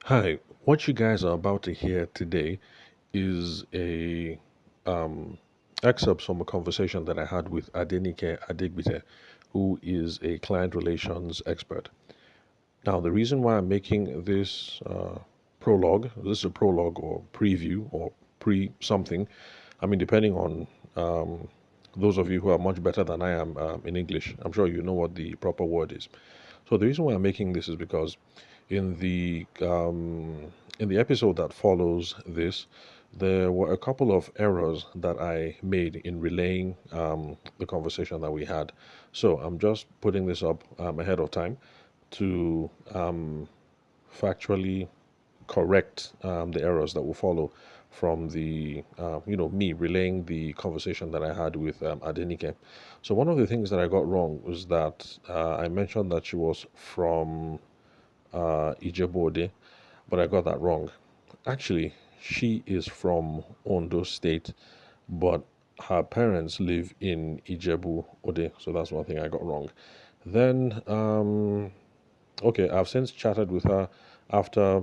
Hi, what you guys are about to hear today is a um, excerpt from a conversation that I had with Adenike Adegbite, who is a client relations expert. Now, the reason why I'm making this prologue, this is a prologue or preview or pre something, I mean, depending on those of you who are much better than I am in English, I'm sure you know what the proper word is. So the reason why I'm making this is because in the episode that follows this, there were a couple of errors that I made in relaying the conversation that we had. So I'm just putting this up ahead of time to factually correct the errors that will follow from the me relaying the conversation that I had with Adenike. So one of the things that I got wrong was that I mentioned that she was from Ijebu, but I got that wrong. Actually, she is from Ondo State, but her parents live in Ijebu Ode, so that's one thing I got wrong. Then, okay, I've since chatted with her after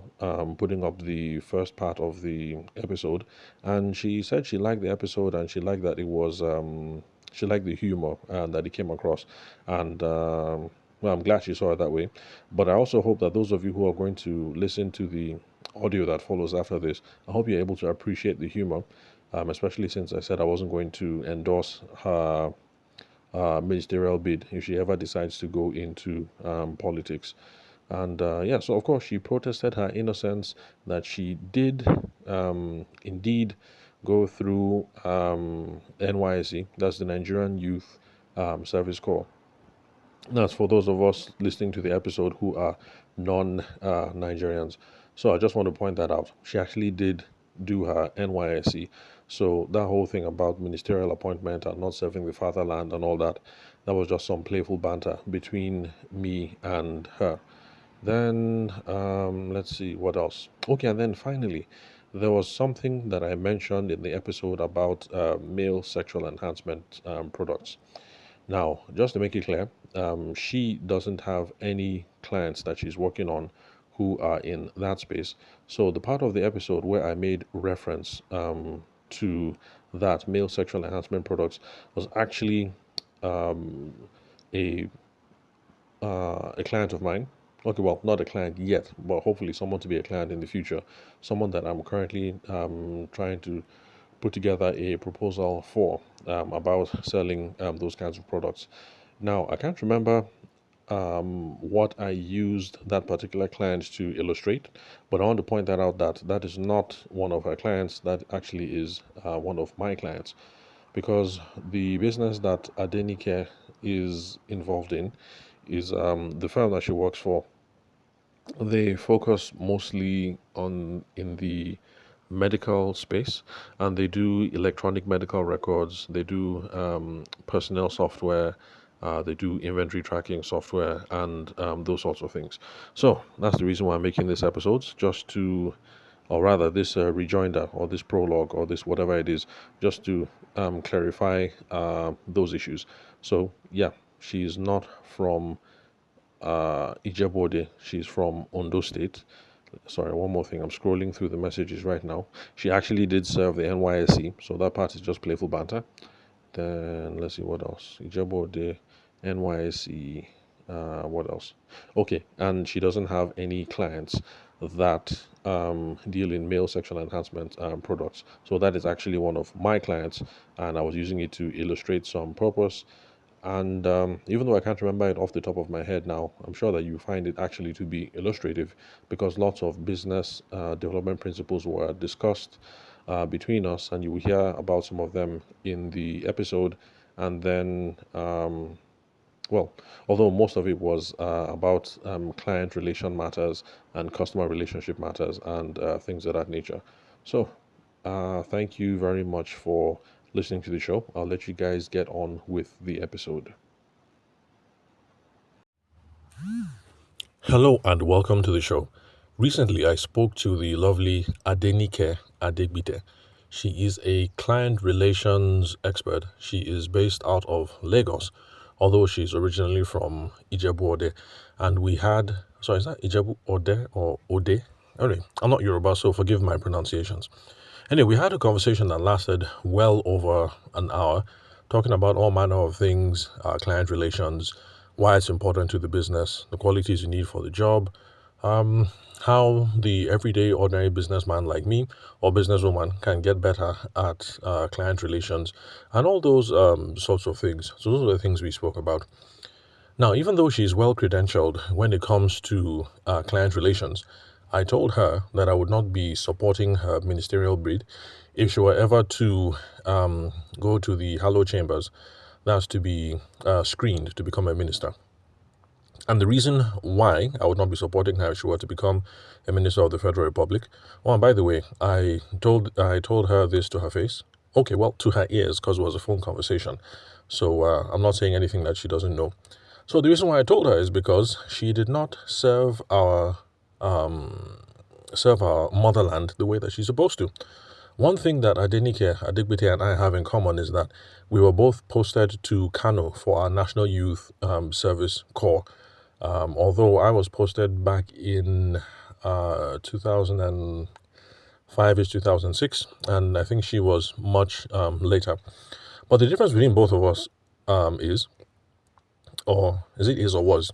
putting up the first part of the episode, and she said she liked the episode and she liked that it was she liked the humor that it came across, and well, I'm glad she saw it that way. But I also hope that those of you who are going to listen to the audio that follows after this, I hope you're able to appreciate the humor, especially since I said I wasn't going to endorse her ministerial bid if she ever decides to go into politics. And yeah, so of course she protested her innocence that she did indeed go through NYSE, that's the Nigerian Youth Service Corps. That's for those of us listening to the episode who are non Nigerians. So I just want to point that out. She actually did do her NYSC. So that whole thing about ministerial appointment and not serving the fatherland and all that, that was just some playful banter between me and her. Then let's see what else. Okay, and then finally, there was something that I mentioned in the episode about male sexual enhancement products. Now, just to make it clear, she doesn't have any clients that she's working on who are in that space. So, the part of the episode where I made reference to that male sexual enhancement products was actually um, a a client of mine. Okay, well, not a client yet, but hopefully someone to be a client in the future. Someone that I'm currently trying to put together a proposal for about selling those kinds of products. Now, I can't remember what I used that particular client to illustrate, but I want to point that out that that is not one of her clients. That actually is one of my clients because the business that Adenike is involved in is the firm that she works for. They focus mostly on in the medical space, and they do electronic medical records. They do personnel software. They do inventory tracking software and those sorts of things. So that's the reason why I'm making this episode, just to, or rather, this rejoinder or this prologue or this whatever it is, just to clarify those issues. So yeah, she's not from Ijebode. She's from Ondo State. Sorry, one more thing. I'm scrolling through the messages right now. She actually did serve the NYSC, so that part is just playful banter. Then let's see what else. Ijebode, NYSC. What else? Okay, and she doesn't have any clients that deal in male sexual enhancement products. So that is actually one of my clients, and I was using it to illustrate some purpose and even though I can't remember it off the top of my head now, I'm sure that you find it actually to be illustrative because lots of business development principles were discussed between us, and you will hear about some of them in the episode. And then, well, although most of it was about client relation matters and customer relationship matters and things of that nature. So, thank you very much for listening to the show. I'll let you guys get on with the episode. Hello and welcome to the show. Recently, I spoke to the lovely Adenike Adegbite. She is a client relations expert. She is based out of Lagos, although she's originally from Ijebu Ode. And we had, sorry, is that Ijebu Ode or Ode? Anyway, I'm not Yoruba, so forgive my pronunciations. Anyway, we had a conversation that lasted well over an hour, talking about all manner of things, client relations, why it's important to the business, the qualities you need for the job, um, how the everyday ordinary businessman like me or businesswoman can get better at client relations, and all those sorts of things. So those are the things we spoke about. Now, even though she's well credentialed when it comes to client relations, I told her that I would not be supporting her ministerial bid if she were ever to go to the Hallow Chambers. That's to be screened to become a minister. And the reason why I would not be supporting her if she were to become a minister of the Federal Republic. Oh, and by the way, I told her this to her face. Okay, well, to her ears, because it was a phone conversation. So I'm not saying anything that she doesn't know. So the reason why I told her is because she did not serve our motherland the way that she's supposed to. One thing that Adenike Adegbite and I have in common is that we were both posted to Kano for our National Youth Service Corps. Although I was posted back in 2005 is 2006, and I think she was much later. But the difference between both of us is, or is it is or was?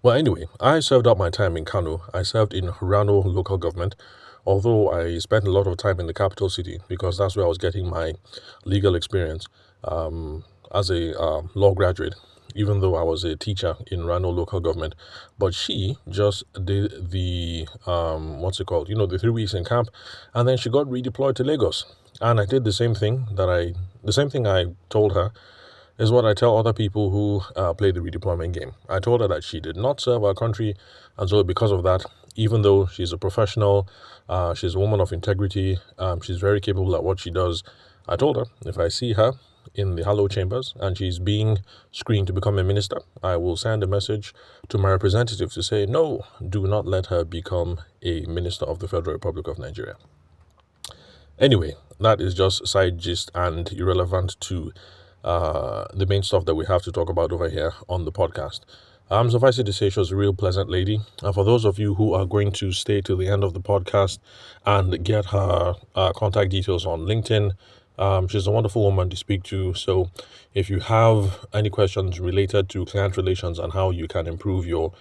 Well, anyway, I served out my time in Kano. I served in Rano local government, although I spent a lot of time in the capital city because that's where I was getting my legal experience as a law graduate, even though I was a teacher in Rano local government. But she just did the, what's it called? The 3 weeks in camp, and then she got redeployed to Lagos. And I did the same thing I told her is what I tell other people who play the redeployment game. I told her that she did not serve our country, and so because of that, even though she's a professional, she's a woman of integrity, she's very capable at what she does, I told her if I see her in the Hallow Chambers and she's being screened to become a minister, I will send a message to my representative to say, no, do not let her become a minister of the Federal Republic of Nigeria. Anyway, that is just side gist and irrelevant to the main stuff that we have to talk about over here on the podcast. Suffice it to say, she was a real pleasant lady. And for those of you who are going to stay till the end of the podcast and get her contact details on LinkedIn, she's a wonderful woman to speak to. So if you have any questions related to client relations and how you can improve your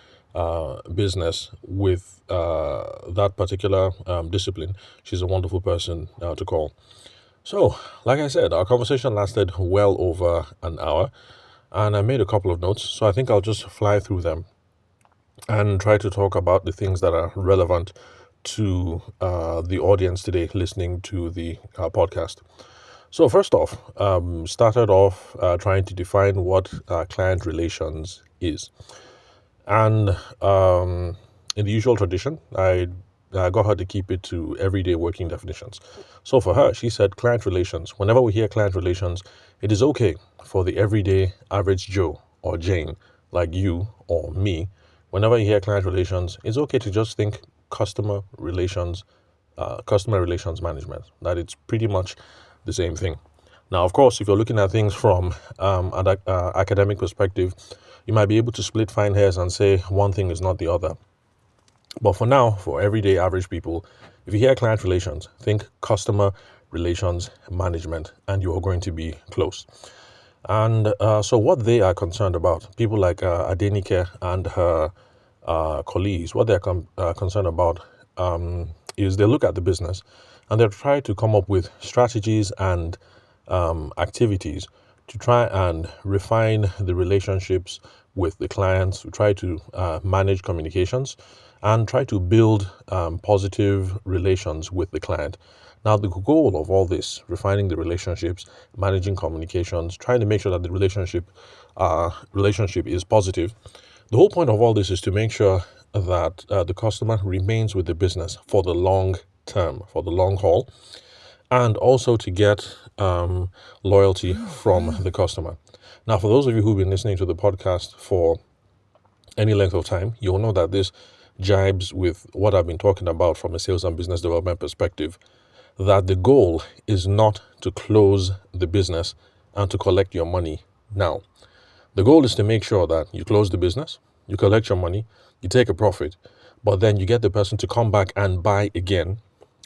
business with that particular discipline, she's a wonderful person to call. So, like I said, our conversation lasted well over an hour, and I made a couple of notes, so I think I'll just fly through them and try to talk about the things that are relevant to the audience today listening to the podcast. So first off, started off trying to define what client relations is. And in the usual tradition, I got her to keep it to everyday working definitions. So for her, she said client relations. Whenever we hear client relations, it is okay for the everyday average Joe or Jane, like you or me. Whenever you hear client relations, it's okay to just think customer relations management, that it's pretty much the same thing. Now, of course, if you're looking at things from an academic perspective, you might be able to split fine hairs and say one thing is not the other. But for now, for everyday average people, if you hear client relations, think customer relations management, and you are going to be close. And so what they are concerned about, people like Adenike and her colleagues, what they're concerned about is they look at the business and they try to come up with strategies and activities to try and refine the relationships with the clients, to try to manage communications and try to build positive relations with the client. Now, the goal of all this, refining the relationships, managing communications, trying to make sure that the relationship is positive. The whole point of all this is to make sure that the customer remains with the business for the long term, for the long haul, and also to get loyalty from the customer. Now, for those of you who've been listening to the podcast for any length of time, you'll know that this jibes with what I've been talking about from a sales and business development perspective, that the goal is not to close the business and to collect your money now. The goal is to make sure that you close the business, you collect your money, you take a profit, but then you get the person to come back and buy again,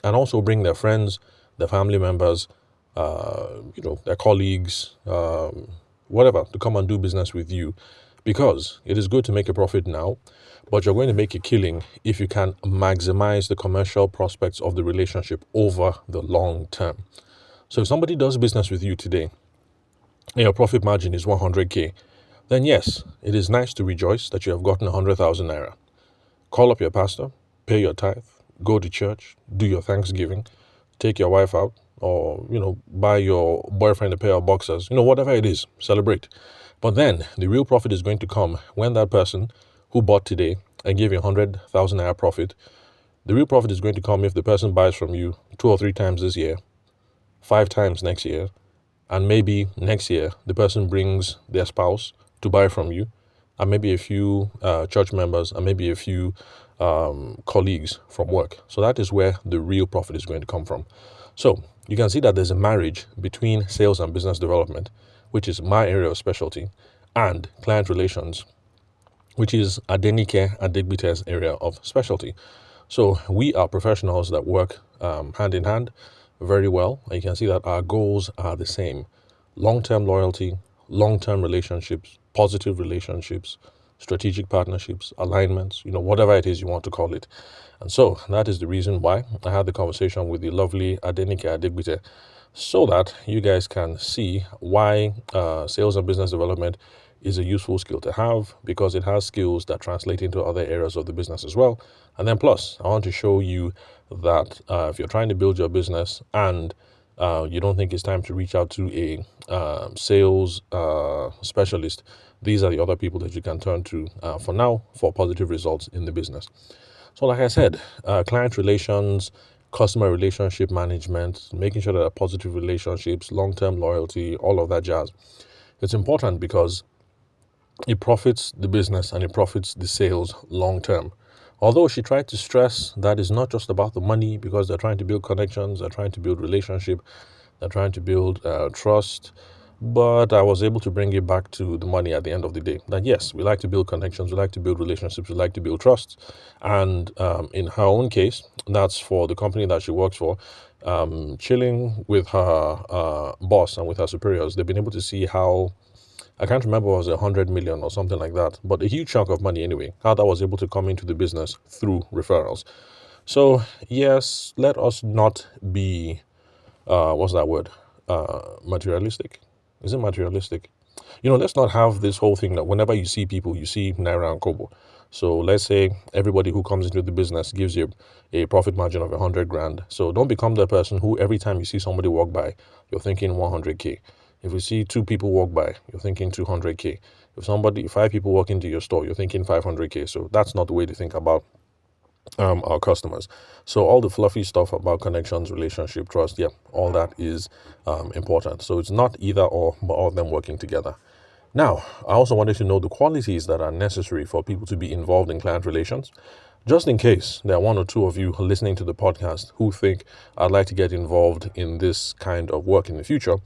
and also bring their friends, their family members, their colleagues, whatever, to come and do business with you, because it is good to make a profit now, but you're going to make a killing if you can maximize the commercial prospects of the relationship over the long term. So if somebody does business with you today and your profit margin is 100K, then yes, it is nice to rejoice that you have gotten 100,000 naira. Call up your pastor, pay your tithe, go to church, do your Thanksgiving, take your wife out, or, buy your boyfriend a pair of boxers, whatever it is, celebrate. But then the real profit is going to come when that person who bought today and gave you 100,000 naira profit, the real profit is going to come if the person buys from you 2 or 3 times this year, 5 times next year, and maybe next year the person brings their spouse to buy from you, and maybe a few church members, and maybe a few colleagues from work. So that is where the real profit is going to come from. So you can see that there's a marriage between sales and business development, which is my area of specialty, and client relations, which is Adenike Adegbite's area of specialty. So we are professionals that work hand in hand very well. And you can see that our goals are the same: long-term loyalty, long-term relationships, positive relationships, strategic partnerships, alignments, whatever it is you want to call it. And so that is the reason why I had the conversation with the lovely Adenike Adegbite, so that you guys can see why sales and business development is a useful skill to have, because it has skills that translate into other areas of the business as well. And then plus, I want to show you that if you're trying to build your business and you don't think it's time to reach out to a sales specialist, these are the other people that you can turn to for now for positive results in the business. So like I said, client relations, customer relationship management, making sure that there are positive relationships, long-term loyalty, all of that jazz. It's important because it profits the business and it profits the sales long term. Although she tried to stress that it's not just about the money, because they're trying to build connections, they're trying to build relationship, they're trying to build trust. But I was able to bring it back to the money at the end of the day. That yes, we like to build connections, we like to build relationships, we like to build trust. And in her own case, that's for the company that she works for. Chilling with her boss and with her superiors, they've been able to see how, I can't remember, it was 100 million or something like that, but a huge chunk of money anyway, how that was able to come into the business through referrals. So yes, let us not be, what's that word? Materialistic. Is it materialistic? Let's not have this whole thing that whenever you see people, you see Naira and Kobo. So let's say everybody who comes into the business gives you a profit margin of 100 grand. So don't become the person who every time you see somebody walk by, you're thinking 100K. If you see 2 people walk by, you're thinking 200K. If 5 people walk into your store, you're thinking 500K. So that's not the way to think about our customers. So all the fluffy stuff about connections, relationship, trust, yeah, all that is important. So it's not either or, but all of them working together. Now, I also wanted to know the qualities that are necessary for people to be involved in client relations. Just in case there are 1 or 2 of you listening to the podcast who think I'd like to get involved in this kind of work in the future,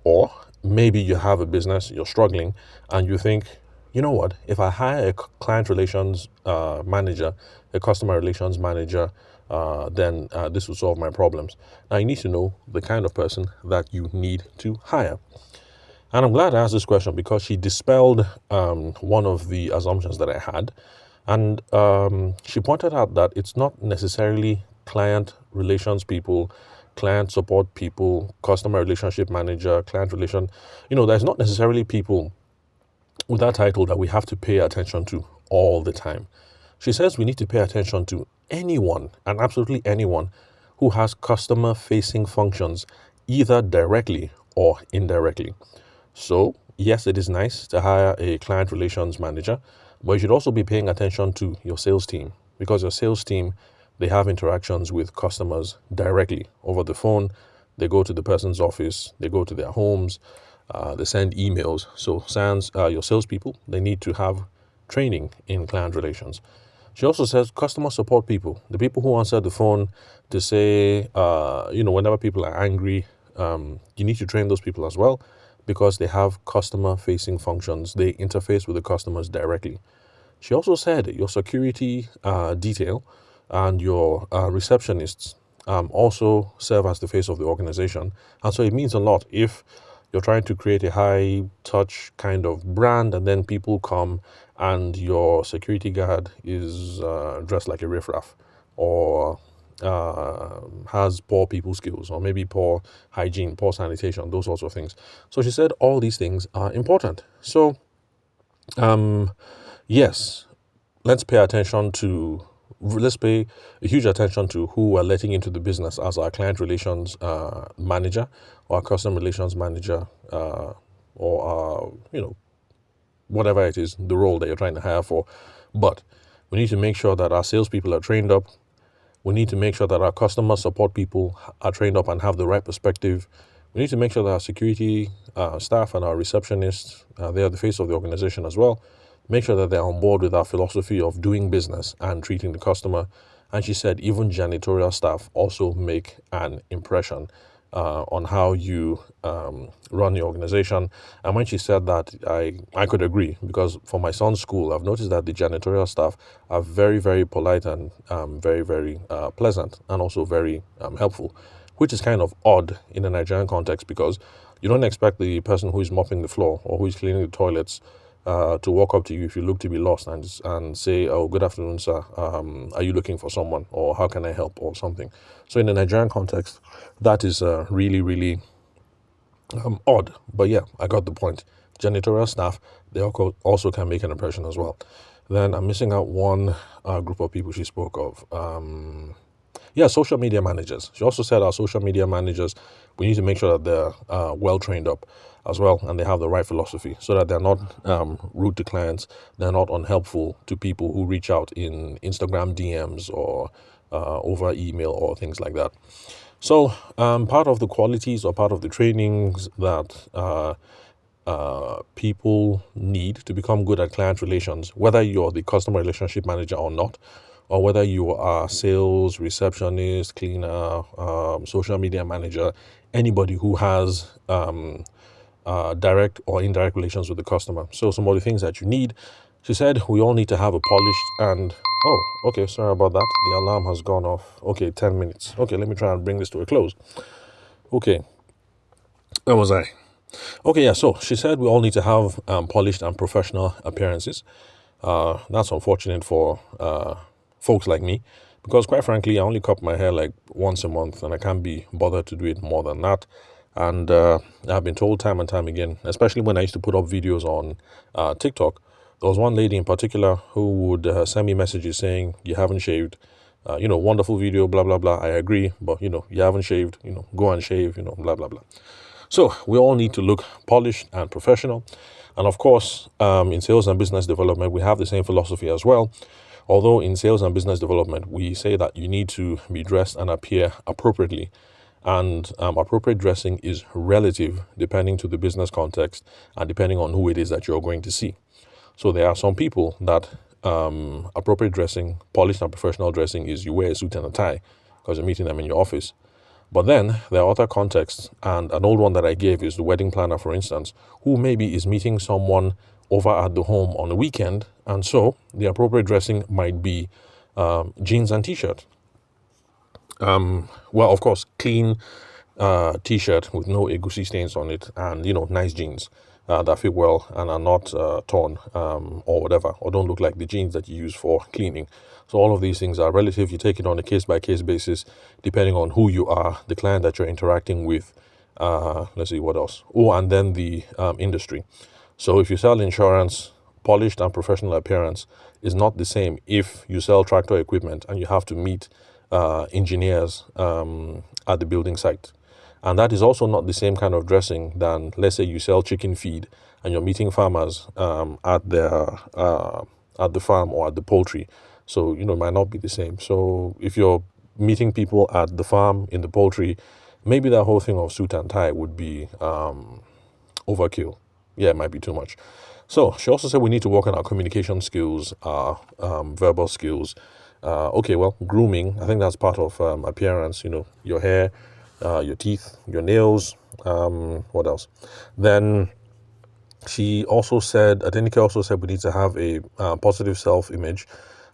or maybe you have a business, you're struggling, and you think, you know what, if I hire a client relations manager, a customer relations manager, then this will solve my problems. Now, you need to know the kind of person that you need to hire. And I'm glad I asked this question because she dispelled one of the assumptions that I had. And she pointed out that it's not necessarily client relations people, client support people, customer relationship manager, client relation. There's not necessarily people with that title that we have to pay attention to all the time. She says we need to pay attention to anyone, and absolutely anyone, who has customer facing functions, either directly or indirectly. So yes, it is nice to hire a client relations manager, but you should also be paying attention to your sales team, because your sales team, they have interactions with customers directly over the phone. They go to the person's office, they go to their homes, they send emails. So your salespeople, they need to have training in client relations. She also says customer support people, the people who answer the phone to say, whenever people are angry, you need to train those people as well, because they have customer facing functions. They interface with the customers directly. She also said your security detail and your receptionists also serve as the face of the organization. And so it means a lot if you're trying to create a high touch kind of brand and then people come and your security guard is dressed like a riffraff or has poor people skills or maybe poor hygiene, poor sanitation, those sorts of things. So she said all these things are important. So, yes, let's pay a huge attention to who we're letting into the business as our client relations manager or our customer relations manager or our, whatever it is, the role that you're trying to hire for. But we need to make sure that our salespeople are trained up. We need to make sure that our customer support people are trained up and have the right perspective. We need to make sure that our security staff and our receptionists, they are the face of the organization as well. Make sure that they're on board with our philosophy of doing business and treating the customer. And she said even janitorial staff also make an impression on how you run the organization. And when she said that, I could agree, because for my son's school, I've noticed that the janitorial staff are very, very polite and very, very pleasant and also very helpful, which is kind of odd in a Nigerian context because you don't expect the person who is mopping the floor or who is cleaning the toilets to walk up to you if you look to be lost and say, "Oh, good afternoon, sir. Are you looking for someone?" or "How can I help?" or something. So in the Nigerian context, that is really, really odd. But yeah, I got the point. Janitorial staff, they also can make an impression as well. Then I'm missing out one group of people she spoke of. Yeah, social media managers. She also said our social media managers, we need to make sure that they're well trained up as well and they have the right philosophy so that they're not rude to clients, they're not unhelpful to people who reach out in Instagram DMs or over email or things like that. So part of the qualities or part of the trainings that people need to become good at client relations, whether you're the customer relationship manager or not, or whether you are sales, receptionist, cleaner, social media manager, anybody who has direct or indirect relations with the customer. So some of the things that you need, she said, we all need to have a polished and, oh, okay, sorry about that. The alarm has gone off. Okay, 10 minutes. Okay, let me try and bring this to a close. Okay, where was I? Okay, yeah, so she said we all need to have polished and professional appearances. That's unfortunate for folks like me because, quite frankly, I only cut my hair like once a month and I can't be bothered to do it more than that. And I've been told time and time again, especially when I used to put up videos on TikTok, there was one lady in particular who would send me messages saying, "You haven't shaved. Wonderful video, blah, blah, blah. I agree, but, you haven't shaved, go and shave, blah, blah, blah." So we all need to look polished and professional. And of course, in sales and business development, we have the same philosophy as well. Although in sales and business development, we say that you need to be dressed and appear appropriately. And appropriate dressing is relative depending to the business context and depending on who it is that you're going to see. So there are some people that appropriate dressing, polished and professional dressing is you wear a suit and a tie because you're meeting them in your office. But then there are other contexts, and an old one that I gave is the wedding planner, for instance, who maybe is meeting someone over at the home on a weekend, and so the appropriate dressing might be jeans and t-shirt. Well, of course, clean t-shirt with no egusi stains on it, and nice jeans that fit well and are not torn or whatever, or don't look like the jeans that you use for cleaning. So all of these things are relative. You take it on a case-by-case basis, depending on who you are, the client that you're interacting with. Let's see, what else? Oh, and then the industry. So if you sell insurance, polished and professional appearance is not the same if you sell tractor equipment and you have to meet engineers at the building site. And that is also not the same kind of dressing than, let's say, you sell chicken feed and you're meeting farmers at the farm or at the poultry. So, it might not be the same. So if you're meeting people at the farm, in the poultry, maybe that whole thing of suit and tie would be overkill. Yeah, it might be too much. So she also said we need to work on our communication skills, our verbal skills. Okay, well, grooming, I think that's part of appearance, your hair, your teeth, your nails, what else? Then Adenike also said we need to have a positive self-image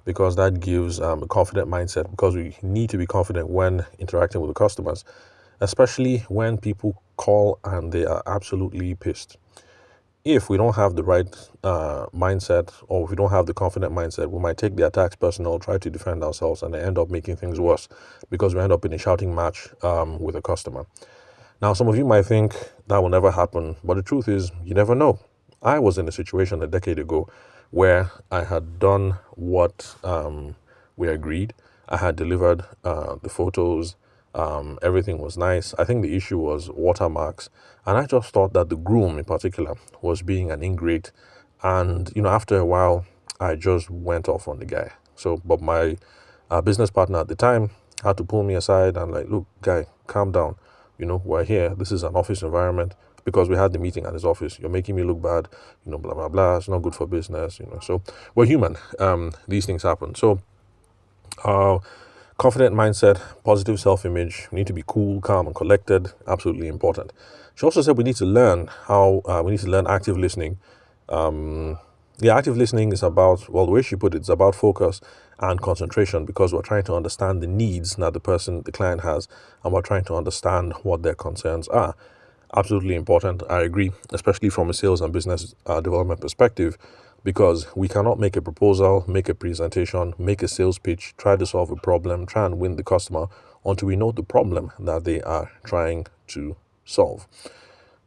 because that gives a confident mindset because we need to be confident when interacting with the customers, especially when people call and they are absolutely pissed. If we don't have the right mindset or if we don't have the confident mindset, we might take the attacks personal, try to defend ourselves, and end up making things worse because we end up in a shouting match with a customer. Now, some of you might think that will never happen, but the truth is, you never know. I was in a situation a decade ago where I had done what we agreed. I had delivered the photos. Everything was nice. I think the issue was watermarks. And I just thought that the groom in particular was being an ingrate. And, after a while, I just went off on the guy. So, but my business partner at the time had to pull me aside and like, look, guy, calm down. We're here. This is an office environment because we had the meeting at his office. You're making me look bad, blah, blah, blah. It's not good for business, So we're human. These things happen. So confident mindset, positive self-image, we need to be cool, calm, and collected. Absolutely important. She also said we need to learn active listening. Active listening is about, well, the way she put it, it's about focus and concentration because we're trying to understand the needs that the client has, and we're trying to understand what their concerns are. Absolutely important. I agree, especially from a sales and business development perspective, because we cannot make a proposal, make a presentation, make a sales pitch, try to solve a problem, try and win the customer until we know the problem that they are trying to solve.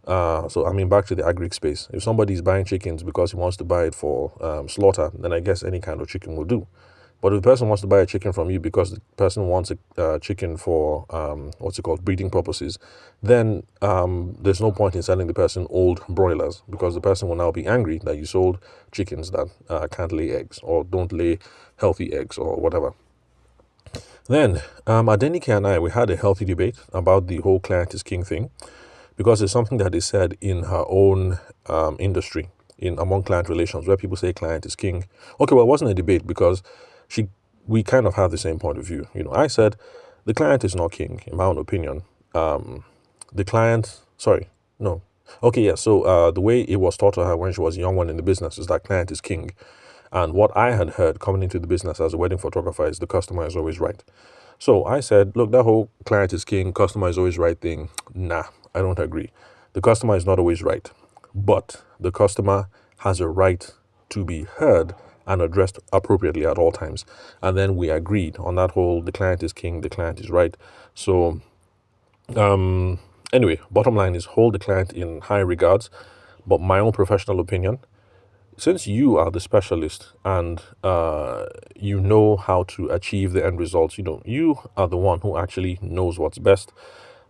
Back to the agri space. If somebody is buying chickens because he wants to buy it for slaughter, then I guess any kind of chicken will do. But if the person wants to buy a chicken from you because the person wants a chicken for breeding purposes, then there's no point in selling the person old broilers because the person will now be angry that you sold chickens that can't lay eggs or don't lay healthy eggs or whatever. Then Adenike and we had a healthy debate about the whole client is king thing because it's something that is said in her own industry among client relations where people say client is king. Okay, well, it wasn't a debate because we kind of have the same point of view. I said the client is not king, in my own opinion. The client, sorry, no. Okay, yeah, so the way it was taught to her when she was a young one in the business is that client is king. And what I had heard coming into the business as a wedding photographer is the customer is always right. So I said, look, that whole client is king, customer is always right thing, nah, I don't agree. The customer is not always right, but the customer has a right to be heard and addressed appropriately at all times. And then we agreed on that whole the client is king, the client is right. So anyway, bottom line is hold the client in high regards. But my own professional opinion, since you are the specialist and you know how to achieve the end results, you are the one who actually knows what's best.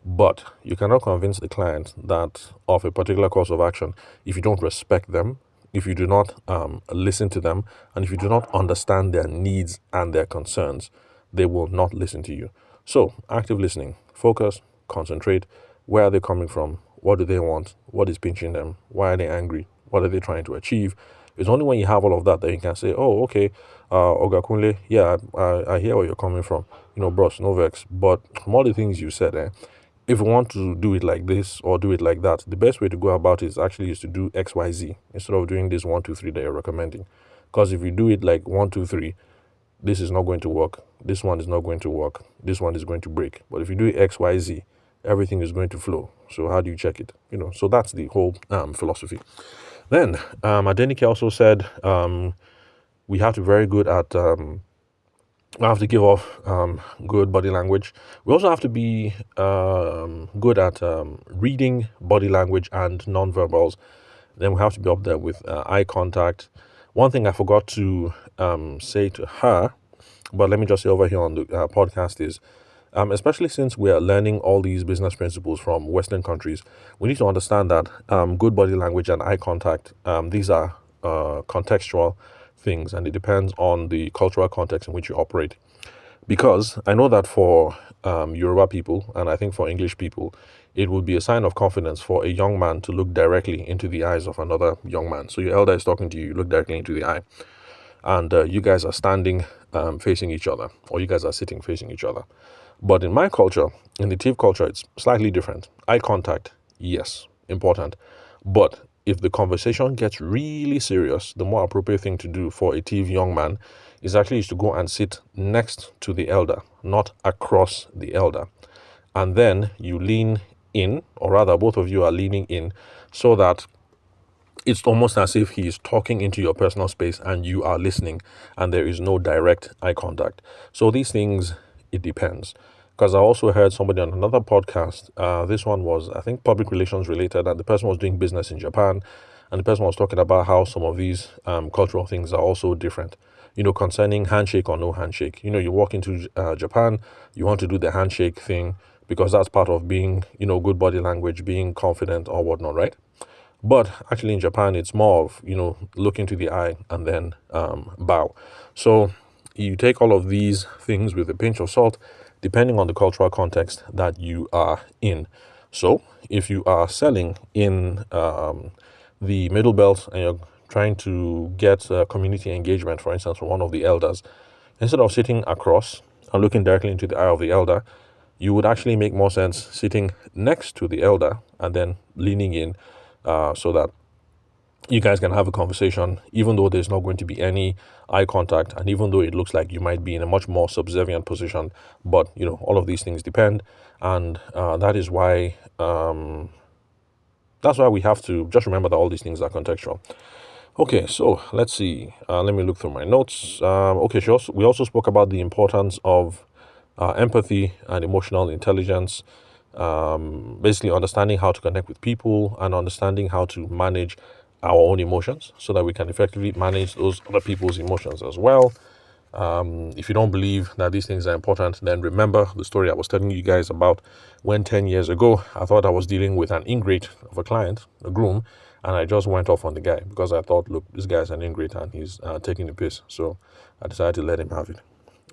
But you cannot convince the client that of a particular course of action if you don't respect them, if you do not listen to them, and if you do not understand their needs and their concerns, they will not listen to you. So, active listening, focus, concentrate. Where are they coming from? What do they want? What is pinching them? Why are they angry? What are they trying to achieve? It's only when you have all of that that you can say, oh, okay, Oga Kunle, yeah, I hear where you're coming from. Bros, no vex. But from all the things you said, if you want to do it like this or do it like that, the best way to go about it is to do X, Y, Z instead of doing this 1, 2, 3 that you're recommending. Because if you do it like 1, 2, 3, this is not going to work. This one is not going to work. This one is going to break. But if you do X, Y, Z, everything is going to flow. So how do you check it? So that's the whole philosophy. Then Adenike also said we have to be very good at we have to give off good body language. We also have to be good at reading body language and nonverbals. Then we have to be up there with eye contact. One thing I forgot to say to her, but let me just say over here on the podcast is, especially since we are learning all these business principles from Western countries, we need to understand that good body language and eye contact, these are contextual things, and it depends on the cultural context in which you operate. Because I know that for Yoruba people, and I think for English people, it would be a sign of confidence for a young man to look directly into the eyes of another young man. So your elder is talking to you, you look directly into the eye, and you guys are standing facing each other, or you guys are sitting facing each other. But in my culture, in the Tiv culture, it's slightly different. Eye contact, yes, important. But if the conversation gets really serious, the more appropriate thing to do for a TV young man is actually to go and sit next to the elder, not across the elder. And then you lean in, or rather, both of you are leaning in, so that it's almost as if he is talking into your personal space and you are listening, and there is no direct eye contact. So these things, it depends. Because I also heard somebody on another podcast, this one was, I think, public relations related, and the person was doing business in Japan, and the person was talking about how some of these cultural things are also different. Concerning handshake or no handshake. You walk into Japan, you want to do the handshake thing because that's part of being, good body language, being confident or whatnot, right? But actually, in Japan, it's more of, look into the eye and then bow. So you take all of these things with a pinch of salt, depending on the cultural context that you are in. So if you are selling in the middle belt and you're trying to get community engagement, for instance, from one of the elders, instead of sitting across and looking directly into the eye of the elder, you would actually make more sense sitting next to the elder and then leaning in so that you guys can have a conversation, even though there's not going to be any eye contact, and even though it looks like you might be in a much more subservient position. But all of these things depend, and that's why we have to just remember that all these things are contextual. Okay, so let's see. Let me look through my notes. Okay, we also spoke about the importance of empathy and emotional intelligence. Basically understanding how to connect with people and understanding how to manage our own emotions so that we can effectively manage those other people's emotions as well. If you don't believe that these things are important, then remember the story I was telling you guys about when 10 years ago I thought I was dealing with an ingrate of a client, a groom, and I just went off on the guy because I thought, look, this guy's an ingrate and he's taking the piss. So I decided to let him have it.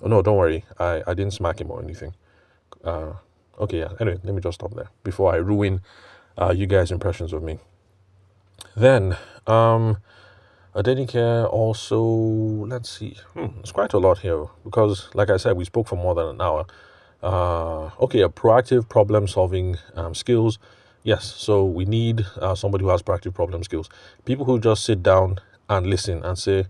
Oh, no, don't worry. I didn't smack him or anything. Okay, yeah. Anyway, let me just stop there before I ruin you guys' impressions of me. Then, Adenike also, let's see. It's quite a lot here because, like I said, we spoke for more than an hour. Okay, a proactive problem-solving skills. Yes, so we need somebody who has proactive problem skills. People who just sit down and listen and say,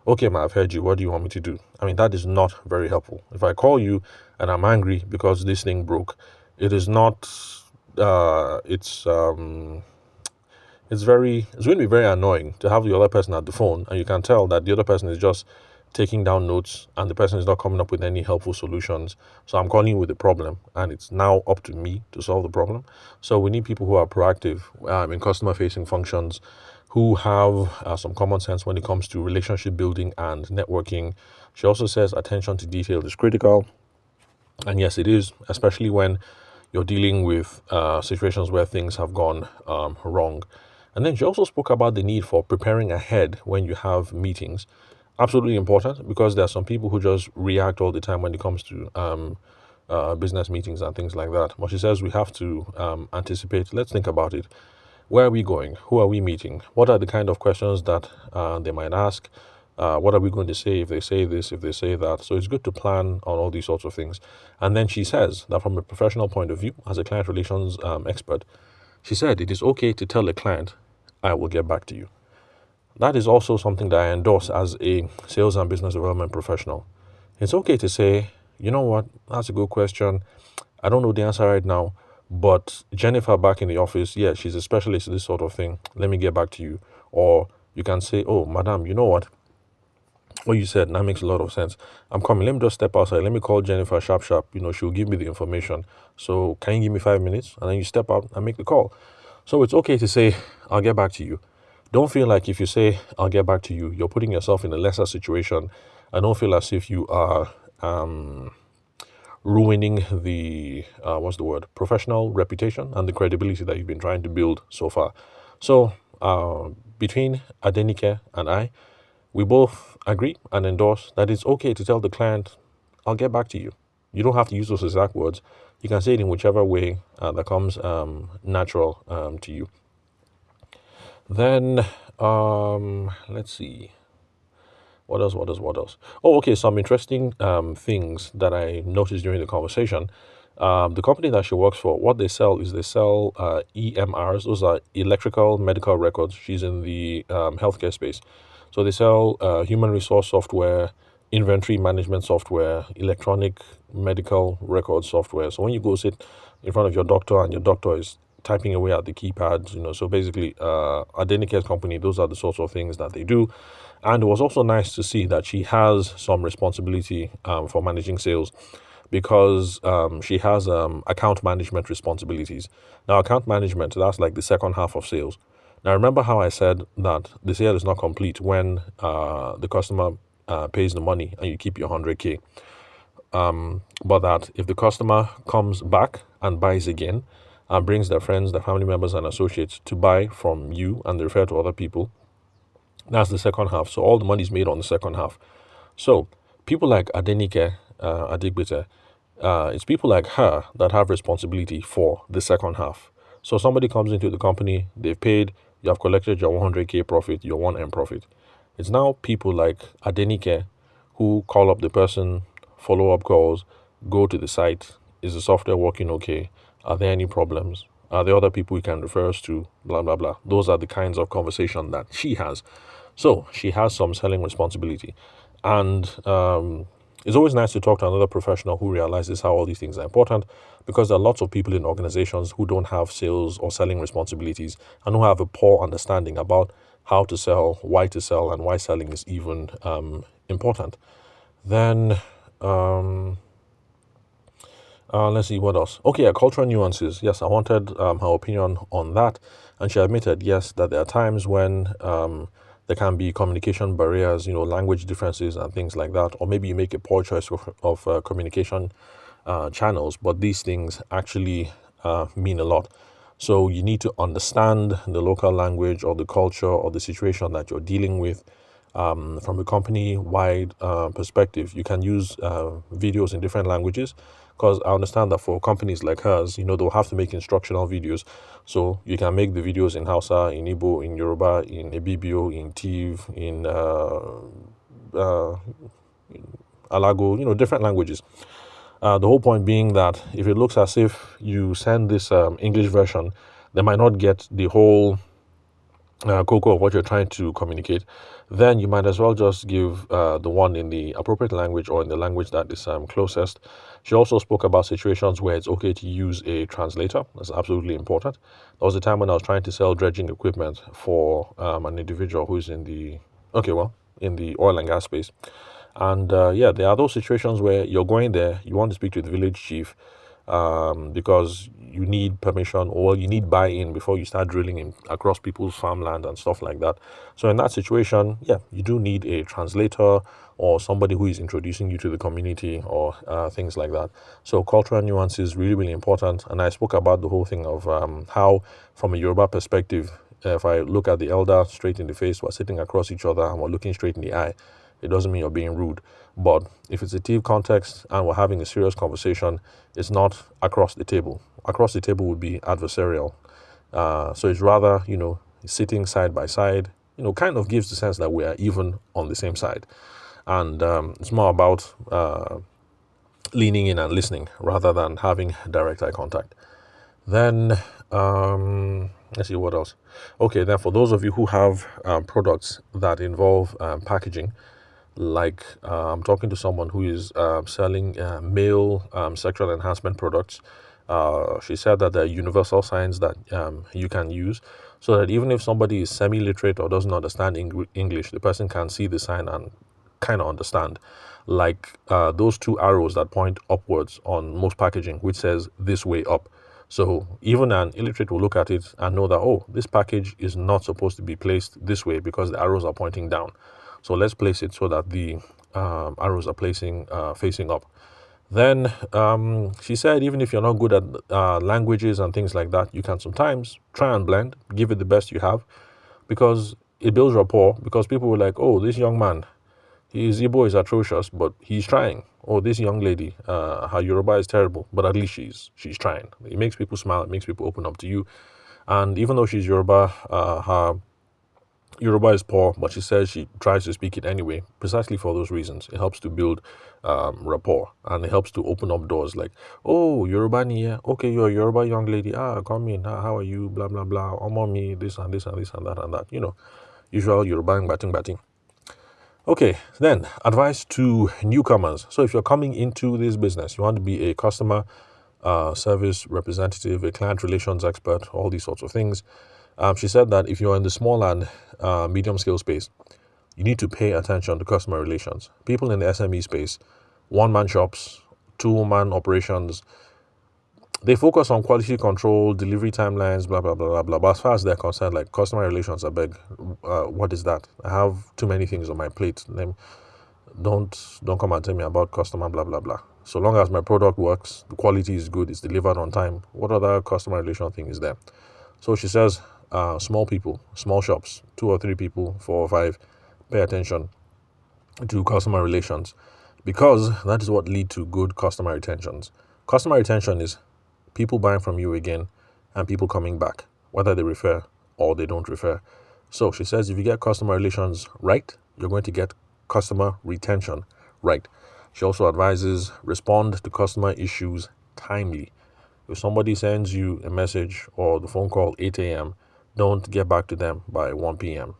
okay, man, I've heard you. What do you want me to do? I mean, that is not very helpful. If I call you and I'm angry because this thing broke, it is not, it's going to be very annoying to have the other person at the phone and you can tell that the other person is just taking down notes and the person is not coming up with any helpful solutions. So I'm calling you with a problem and it's now up to me to solve the problem. So we need people who are proactive in customer facing functions, who have some common sense when it comes to relationship building and networking. She also says attention to detail is critical. And yes, it is, especially when you're dealing with situations where things have gone wrong. And then she also spoke about the need for preparing ahead when you have meetings. Absolutely important, because there are some people who just react all the time when it comes to business meetings and things like that. But she says we have to anticipate. Let's think about it. Where are we going? Who are we meeting? What are the kind of questions that they might ask? What are we going to say if they say this, if they say that? So it's good to plan on all these sorts of things. And then she says that from a professional point of view, as a client relations expert, she said it is okay to tell a client, I will get back to you. That is also something that I endorse as a sales and business development professional. It's okay to say, you know what, that's a good question. I don't know the answer right now, but Jennifer back in the office, yeah, she's a specialist in this sort of thing. Let me get back to you. Or you can say, oh, madam, you know what you said now makes a lot of sense. I'm coming. Let me just step outside. Let me call Jennifer sharp. She'll give me the information. So can you give me 5 minutes? And then you step out and make the call. So it's okay to say, I'll get back to you. Don't feel like if you say, I'll get back to you, you're putting yourself in a lesser situation. I don't feel as if you are ruining the, professional reputation and the credibility that you've been trying to build so far. So between Adenike and I, we both agree and endorse that it's okay to tell the client, I'll get back to you. You don't have to use those exact words. You can say it in whichever way that comes natural to you. Then, let's see. What else? Oh, okay, some interesting things that I noticed during the conversation. The company that she works for, what they sell is they sell EMRs. Those are electrical medical records. She's in the healthcare space. So they sell human resource software, inventory management software, electronic medical record software. So when you go sit in front of your doctor and your doctor is typing away at the keypad, so basically, Adenike's company, those are the sorts of things that they do. And it was also nice to see that she has some responsibility for managing sales because she has account management responsibilities. Now, account management, that's like the second half of sales. Now, remember how I said that the sale is not complete when the customer pays the money and you keep your 100K. But that if the customer comes back and buys again and brings their friends, their family members, and associates to buy from you and they refer to other people, that's the second half. So all the money is made on the second half. So people like Adenike Adegbite, it's people like her that have responsibility for the second half. So somebody comes into the company, they've paid, you have collected your 100K profit, your 1M profit. It's now people like Adenike who call up the person, follow up calls, go to the site. Is the software working okay? Are there any problems? Are there other people you can refer us to? Blah, blah, blah. Those are the kinds of conversation that she has. So she has some selling responsibility. And it's always nice to talk to another professional who realizes how all these things are important, because there are lots of people in organizations who don't have sales or selling responsibilities and who have a poor understanding about how to sell, and why selling is even important. Then let's see what else. Okay, cultural nuances. Yes, I wanted her opinion on that, and she admitted, yes, that there are times when there can be communication barriers, language differences and things like that, or maybe you make a poor choice of communication channels, but these things actually mean a lot. So you need to understand the local language or the culture or the situation that you're dealing with. From a company-wide perspective, you can use videos in different languages, because I understand that for companies like hers, they'll have to make instructional videos. So you can make the videos in Hausa, in Igbo, in Yoruba, in Ebibio, in Tiv, in Alago, different languages. The whole point being that if it looks as if you send this English version, they might not get the whole cocoa of what you're trying to communicate. Then you might as well just give the one in the appropriate language or in the language that is closest. She also spoke about situations where it's okay to use a translator. That's absolutely important. There was a time when I was trying to sell dredging equipment for an individual who's in the oil and gas space. And there are those situations where you're going there, you want to speak to the village chief because you need permission or you need buy-in before you start drilling in across people's farmland and stuff like that. So in that situation, you do need a translator or somebody who is introducing you to the community or things like that. So cultural nuance is really, really important. And I spoke about the whole thing of how, from a Yoruba perspective, if I look at the elder straight in the face, we're sitting across each other and we're looking straight in the eye. It doesn't mean you're being rude. But if it's a team context and we're having a serious conversation, it's not across the table. Across the table would be adversarial. So it's rather, sitting side by side, kind of gives the sense that we are even on the same side. And it's more about leaning in and listening rather than having direct eye contact. Then, let's see what else. Okay, then for those of you who have products that involve packaging, like I'm talking to someone who is selling male sexual enhancement products. She said that there are universal signs that you can use, so that even if somebody is semi-literate or doesn't understand English, the person can see the sign and kind of understand. Like those two arrows that point upwards on most packaging, which says "this way up." So even an illiterate will look at it and know that, oh, this package is not supposed to be placed this way because the arrows are pointing down. So let's place it so that the arrows are facing up. Then she said, even if you're not good at languages and things like that, you can sometimes try and blend, give it the best you have, because it builds rapport. Because people were like, oh, this young man, his Igbo is atrocious, but he's trying. Oh, this young lady, her Yoruba is terrible, but at least she's trying. It makes people smile. It makes people open up to you. And even though she's Yoruba, her Yoruba is poor, but she says she tries to speak it anyway, precisely for those reasons. It helps to build rapport, and it helps to open up doors like, oh, Yoruba niye, okay, you're a Yoruba young lady, come in, how are you, blah, blah, blah, mommy, this and this and this and that and that, usual Yoruba batting batting. Okay, then advice to newcomers. So if you're coming into this business, you want to be a customer service representative, a client relations expert, all these sorts of things. She said that if you're in the small and medium scale space, you need to pay attention to customer relations. People in the SME space, one man shops, two man operations, they focus on quality control, delivery timelines, blah, blah, blah, blah, blah. But as far as they're concerned, like customer relations, I beg, what is that? I have too many things on my plate. Don't come and tell me about customer, blah, blah, blah. So long as my product works, the quality is good, it's delivered on time, what other customer relation thing is there? So she says, small people, small shops, 2 or 3 people, 4 or 5, pay attention to customer relations, because that is what lead to good customer retentions. Customer retention is people buying from you again and people coming back, whether they refer or they don't refer. So she says if you get customer relations right, you're going to get customer retention right. She also advises respond to customer issues timely. If somebody sends you a message or the phone call 8 a.m., don't get back to them by 1 p.m.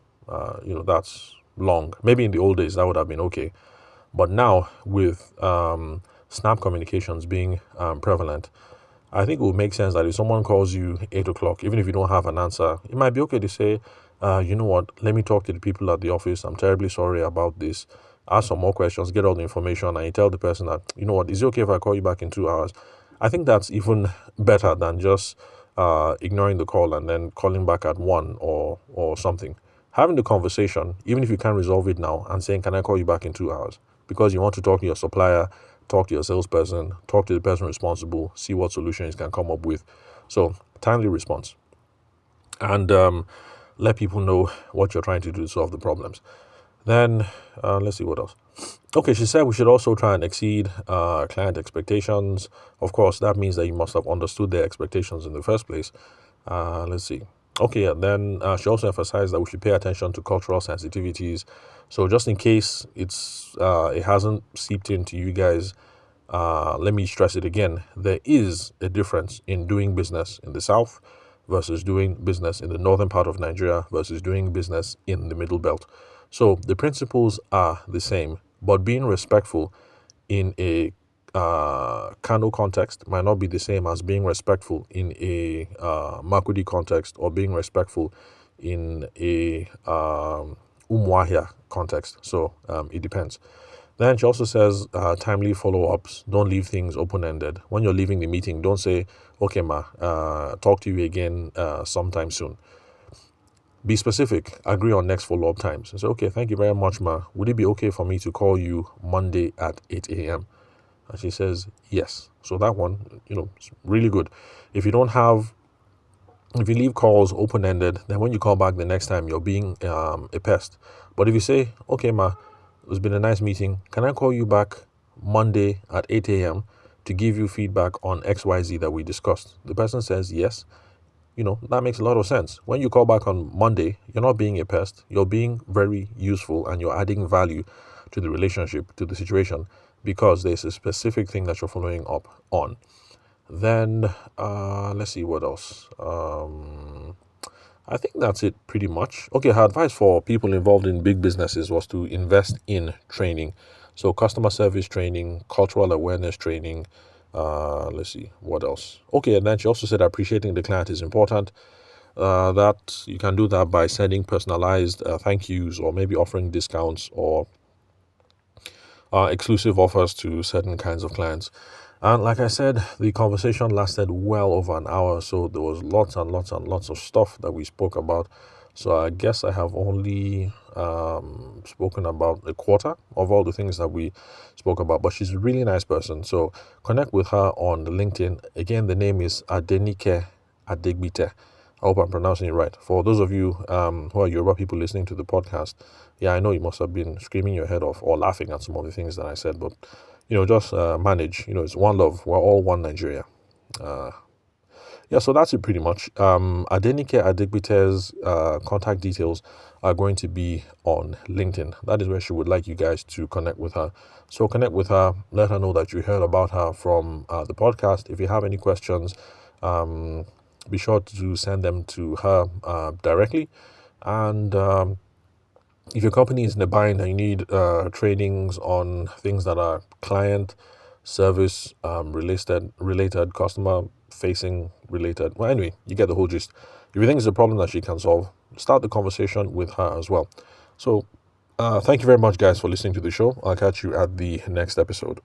That's long. Maybe in the old days that would have been okay. But now, with snap communications being prevalent, I think it would make sense that if someone calls you 8 o'clock, even if you don't have an answer, it might be okay to say, you know what, let me talk to the people at the office. I'm terribly sorry about this. Ask some more questions, get all the information, and you tell the person that, you know what, is it okay if I call you back in 2 hours? I think that's even better than just ignoring the call and then calling back at 1 or something. Having the conversation, even if you can't resolve it now, and saying, can I call you back in 2 hours? Because you want to talk to your supplier, talk to your salesperson, talk to the person responsible, see what solutions you can come up with. So, timely response. And let people know what you're trying to do to solve the problems. Then, let's see what else. Okay, she said we should also try and exceed client expectations. Of course, that means that you must have understood their expectations in the first place. Let's see. Okay, and then she also emphasized that we should pay attention to cultural sensitivities. So just in case it hasn't seeped into you guys, let me stress it again. There is a difference in doing business in the south versus doing business in the northern part of Nigeria versus doing business in the middle belt. So the principles are the same, but being respectful in a Kano context might not be the same as being respectful in a Makudi context, or being respectful in a Umuahia context. So it depends. Then she also says timely follow-ups. Don't leave things open-ended. When you're leaving the meeting, don't say, okay, ma, talk to you again sometime soon. Be specific. Agree on next follow-up times. And say, okay, thank you very much, ma. Would it be okay for me to call you Monday at 8 a.m.? And she says, yes. So that one, it's really good. If you leave calls open-ended, then when you call back the next time, you're being a pest. But if you say, okay, ma, it's been a nice meeting. Can I call you back Monday at 8 a.m. to give you feedback on XYZ that we discussed? The person says yes. That makes a lot of sense. When you call back on Monday, you're not being a pest. You're being very useful and you're adding value to the relationship, to the situation, because there's a specific thing that you're following up on. Then, let's see what else. I think that's it pretty much. Okay, her advice for people involved in big businesses was to invest in training. So customer service training, cultural awareness training. Let's see, what else? Okay, and then she also said appreciating the client is important. That you can do that by sending personalized thank yous, or maybe offering discounts or exclusive offers to certain kinds of clients. And like I said, the conversation lasted well over an hour, so there was lots and lots and lots of stuff that we spoke about. So I guess I have only spoken about a quarter of all the things that we spoke about, but she's a really nice person. So connect with her on the LinkedIn. Again, the name is Adenike Adegbite. I hope I'm pronouncing it right. For those of you who are Yoruba people listening to the podcast, yeah, I know you must have been screaming your head off or laughing at some of the things that I said, but just manage. It's one love. We're all one Nigeria. Yeah, so that's it pretty much. Adenike Adegbite's contact details are going to be on LinkedIn. That is where she would like you guys to connect with her. So connect with her, let her know that you heard about her from the podcast. If you have any questions, um, be sure to send them to her directly. And if your company is in a bind and you need trainings on things that are client service related, customer facing related, well, anyway, you get the whole gist. If you think it's a problem that she can solve, start the conversation with her as well. So thank you very much, guys, for listening to the show. I'll catch you at the next episode.